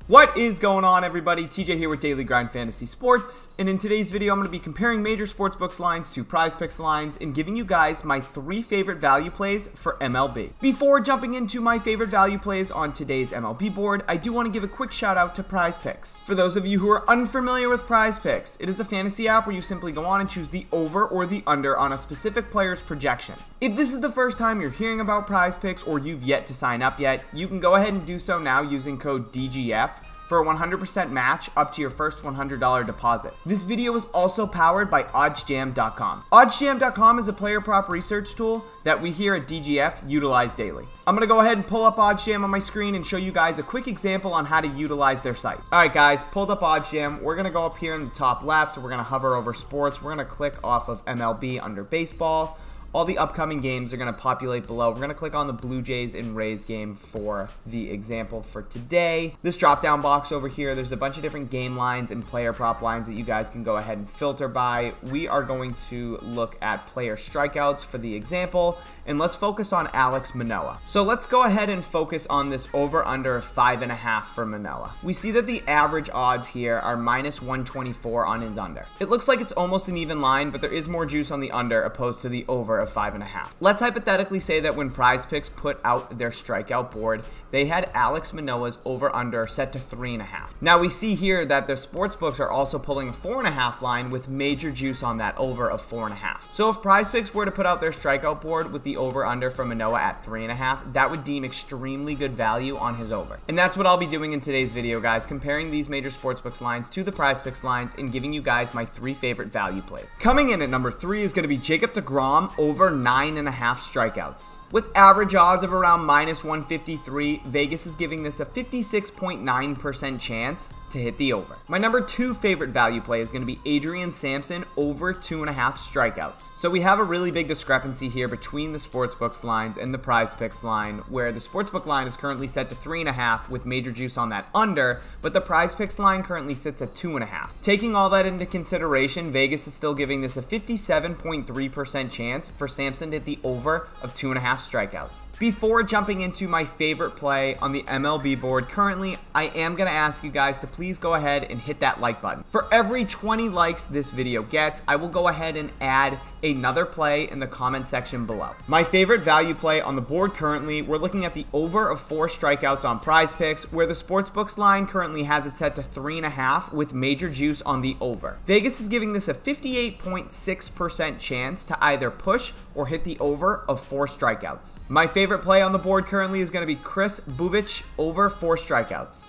What is going on, everybody? TJ here with Daily Grind Fantasy Sports, and in today's video I'm going to be comparing major sportsbooks lines to Prizepicks lines and giving you guys my 3 favorite value plays for MLB. Before jumping into my favorite value plays on today's MLB board, I do want to give a quick shout out to Prizepicks. For those of you who are unfamiliar with Prizepicks, it is a fantasy app where you simply go on and choose the over or the under on a specific player's projection. If this is the first time you're hearing about Prizepicks or you've yet to sign up yet, you can go ahead and do so now using code DGF for a 100% match up to your first $100 deposit. This video is also powered by Oddsjam.com. Oddsjam.com is a player prop research tool that we here at DGF utilize daily. I'm gonna go ahead and pull up Oddsjam on my screen and show you guys a quick example on how to utilize their site. Alright guys, pulled up Oddsjam. We're gonna go up here in the top left. We're gonna hover over sports. We're gonna click off of MLB under baseball. All the upcoming games are going to populate below. We're going to click on the Blue Jays and Rays game for the example for today. This drop down box over here, there's a bunch of different game lines and player prop lines that you guys can go ahead and filter by. We are going to look at player strikeouts for the example, and let's focus on Alex Manoah. So let's go ahead and focus on this over under 5.5 for Manoah. We see that the average odds here are minus 124 on his under. It looks like it's almost an even line, but there is more juice on the under opposed to the over of 5.5. Let's hypothetically say that when Prizepicks put out their strikeout board, they had Alex Manoah's over-under set to 3.5. Now we see here that the sportsbooks are also pulling a 4.5 line with major juice on that over of 4.5. So if Prizepicks were to put out their strikeout board with the over-under for Manoah at 3.5, that would deem extremely good value on his over. And that's what I'll be doing in today's video, guys, comparing these major sportsbooks lines to the Prizepicks lines and giving you guys my 3 favorite value plays. Coming in at number 3 is going to be Jacob deGrom over 9.5 strikeouts. With average odds of around minus 153, Vegas is giving this a 56.9% chance to hit the over. My number 2 favorite value play is going to be Adrian Sampson over 2.5 strikeouts. So we have a really big discrepancy here between the sportsbooks lines and the Prizepicks line, where the sportsbook line is currently set to 3.5 with major juice on that under, but the Prizepicks line currently sits at 2.5. Taking all that into consideration, Vegas is still giving this a 57.3% chance for Sampson to hit the over of 2.5 strikeouts. Before jumping into my favorite play on the MLB board currently, I am going to ask you guys to please go ahead and hit that like button. For every 20 likes this video gets, I will go ahead and add another play in the comment section below. My favorite value play on the board currently, we're looking at the over of 4 strikeouts on Prizepicks, where the sportsbooks line currently has it set to 3.5 with major juice on the over. Vegas is giving this a 58.6% chance to either push or hit the over of 4 strikeouts. My favorite play on the board currently is going to be Kris Bubic over 4 strikeouts.